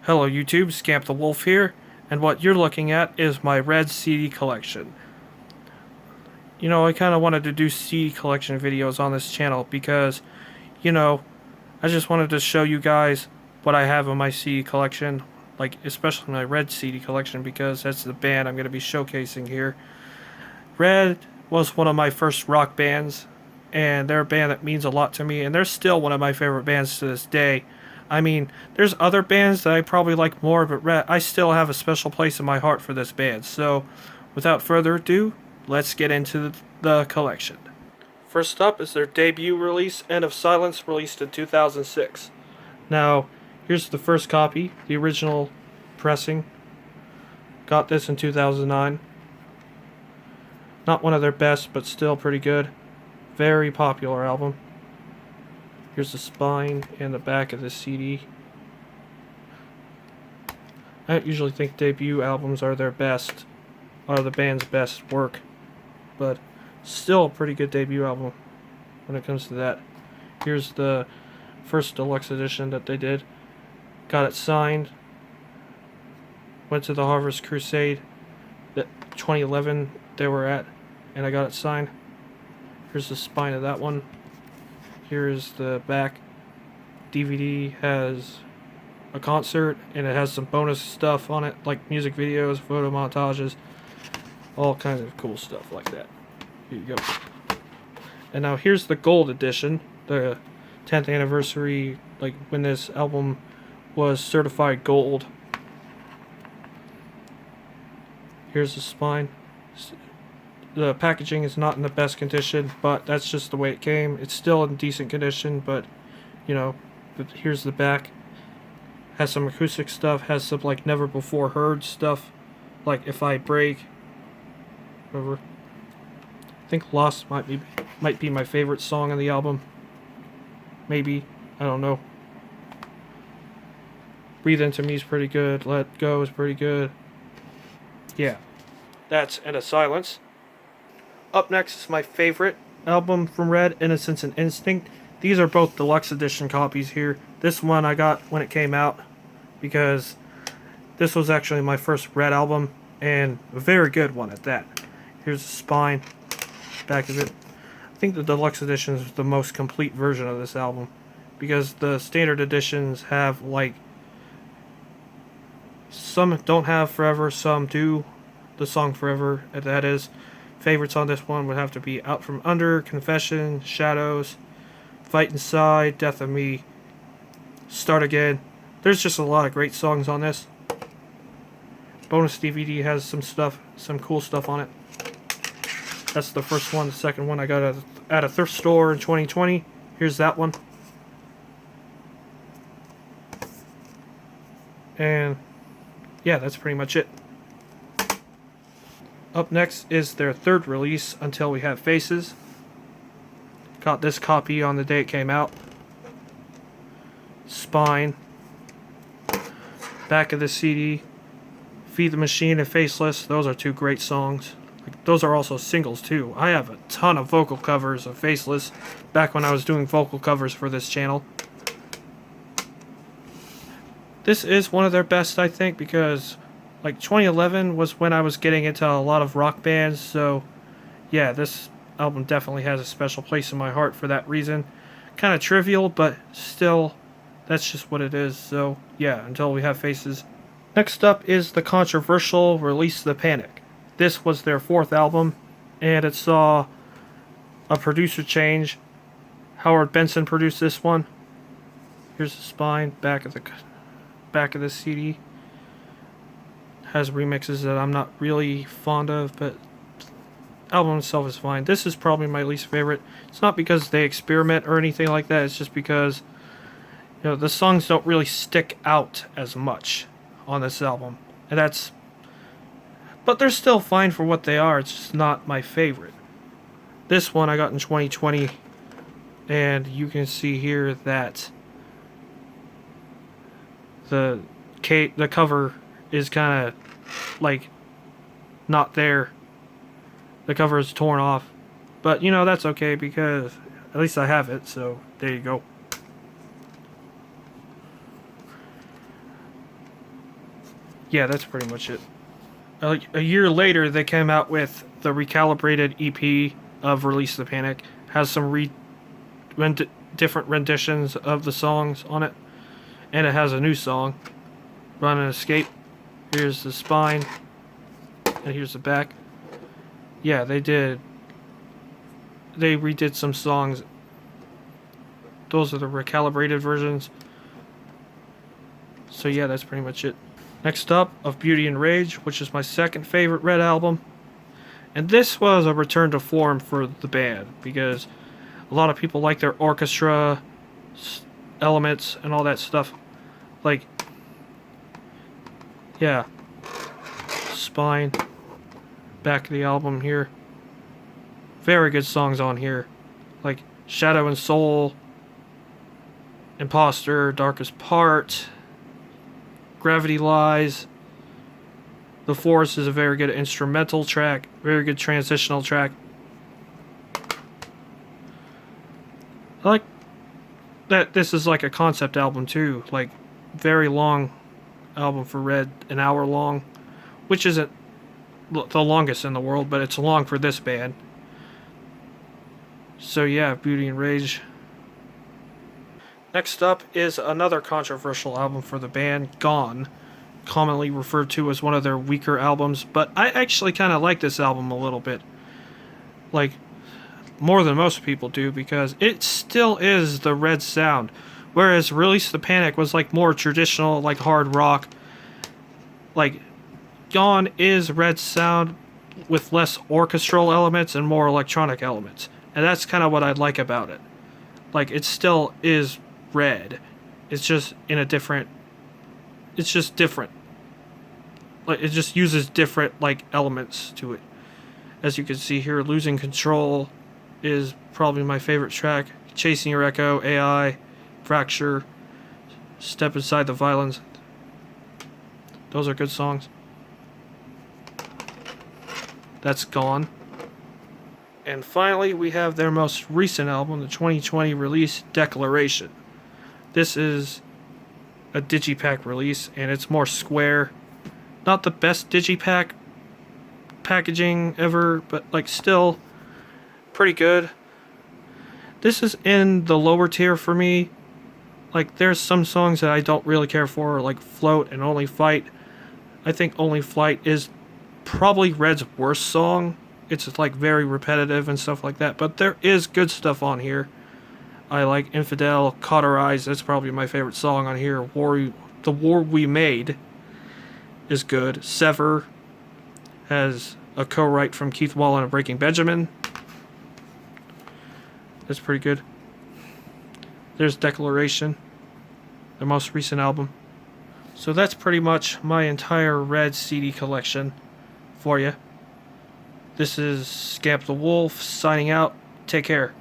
Hello YouTube, Scamp the Wolf here, and what you're looking at is my Red CD collection. You know, I kind of wanted to do CD collection videos on this channel because, you know, I just wanted to show you guys what I have in my CD collection, like especially my Red CD collection because that's the band I'm going to be showcasing here. Red was one of my first rock bands, and they're a band that means a lot to me, and they're still one of my favorite bands to this day. I mean, there's other bands that I probably like more, but Red, I still have a special place in my heart for this band. So, without further ado, let's get into the collection. First up is their debut release, End of Silence, released in 2006. Now, here's the first copy, the original pressing. Got this in 2009. Not one of their best, but still pretty good. Very popular album. Here's the spine and the back of the CD. I don't usually think debut albums are their best, are the band's best work, but still a pretty good debut album when it comes to that. Here's the first deluxe edition that they did. Got it signed. Went to the Harvest Crusade that 2011 they were at, and I got it signed. Here's the spine of that one. Here's the back. DVD has a concert, and it has some bonus stuff on it, like music videos, photo montages, all kinds of cool stuff like that. Here you go. And now here's the gold edition, the 10th anniversary, like when this album was certified gold. Here's the spine. The packaging is not in the best condition, but that's just the way it came. It's still in decent condition, but you know, here's the back. Has some acoustic stuff, has some like never before heard stuff, like If I Break. Whatever. I think Lost might be my favorite song on the album. Maybe, I don't know. Breathe Into Me is pretty good. Let Go is pretty good. Yeah, that's End of Silence. Up next is my favorite album from Red, Innocence and Instinct. These are both deluxe edition copies here. This one I got when it came out because this was actually my first Red album, and a very good one at that. Here's the spine, back of it. I think the deluxe edition is the most complete version of this album because the standard editions have like, some don't have Forever, some do. The song Forever, that is. Favorites on this one would have to be Out From Under, Confession, Shadows, Fight Inside, Death of Me, Start Again. There's just a lot of great songs on this. Bonus DVD has some stuff, some cool stuff on it. That's the first one. The second one I got at a thrift store in 2020. Here's that one. And yeah, that's pretty much it. Up next is their third release, Until We Have Faces. Got this copy on the day it came out. Spine. Back of the CD. Feed the Machine and Faceless. Those are two great songs. Those are also singles too. I have a ton of vocal covers of Faceless back when I was doing vocal covers for this channel. This is one of their best, I think, because like 2011 was when I was getting into a lot of rock bands, so yeah, this album definitely has a special place in my heart for that reason. Kind of trivial, but still, that's just what it is. So yeah, Until We Have Faces. Next up is the controversial Release the Panic. This was their fourth album, and it saw a producer change. Howard Benson produced this one. Here's the spine, back of the CD. Has remixes that I'm not really fond of, but the album itself is fine. This is probably my least favorite. It's not because they experiment or anything like that. It's just because, you know, the songs don't really stick out as much on this album, and but they're still fine for what they are. It's just not my favorite. This one I got in 2020, and you can see here that the cover is kind of like not there. The cover is torn off, but you know, that's okay because at least I have it, so there you go. yeah, that's pretty much it. A year later, they came out with the Recalibrated EP of Release the Panic. Has some different renditions of the songs on it. And it has a new song, Run and Escape. Here's the spine. And here's the back. Yeah, they redid some songs. Those are the recalibrated versions. So yeah, that's pretty much it. Next up, Of Beauty and Rage, which is my second favorite Red album. And this was a return to form for the band, because a lot of people like their orchestra elements and all that stuff. Like, yeah. Spine. Back of the album here. Very good songs on here. Like Shadow and Soul, Imposter, Darkest Part, Gravity Lies. The Forest is a very good instrumental track, very good transitional track. I like that this is like a concept album too, like very long album for Red, an hour long, which isn't the longest in the world, but it's long for this band. So yeah, Beauty and Rage. Next up is another controversial album for the band, Gone, commonly referred to as one of their weaker albums, but I actually kind of like this album a little bit. Like, more than most people do, because it still is the Red sound. Whereas Release the Panic was like more traditional, like hard rock. Like, Gone is Red sound with less orchestral elements and more electronic elements. And that's kind of what I like about it. Like, it still is Red. It's just in a different... It's just different. Like, it just uses different, like, elements to it. As you can see here, Losing Control is probably my favorite track. Chasing Your Echo, AI, Fracture, Step Inside the Violence. Those are good songs. That's Gone. And finally, we have their most recent album, the 2020 release, Declaration. This is a digipack release, and it's more square. Not the best digipack packaging ever, but like still pretty good. This is in the lower tier for me. Like, there's some songs that I don't really care for, like Float and Only Fight. I think Only Flight is probably Red's worst song. It's like very repetitive and stuff like that, but there is good stuff on here. I like Infidel, Cauterize, that's probably my favorite song on here. The War We Made is good. Sever has a co-write from Keith Wallen and Breaking Benjamin. That's pretty good. There's Declaration, their most recent album. So that's pretty much my entire Red CD collection for you. This is Scamp the Wolf signing out. Take care.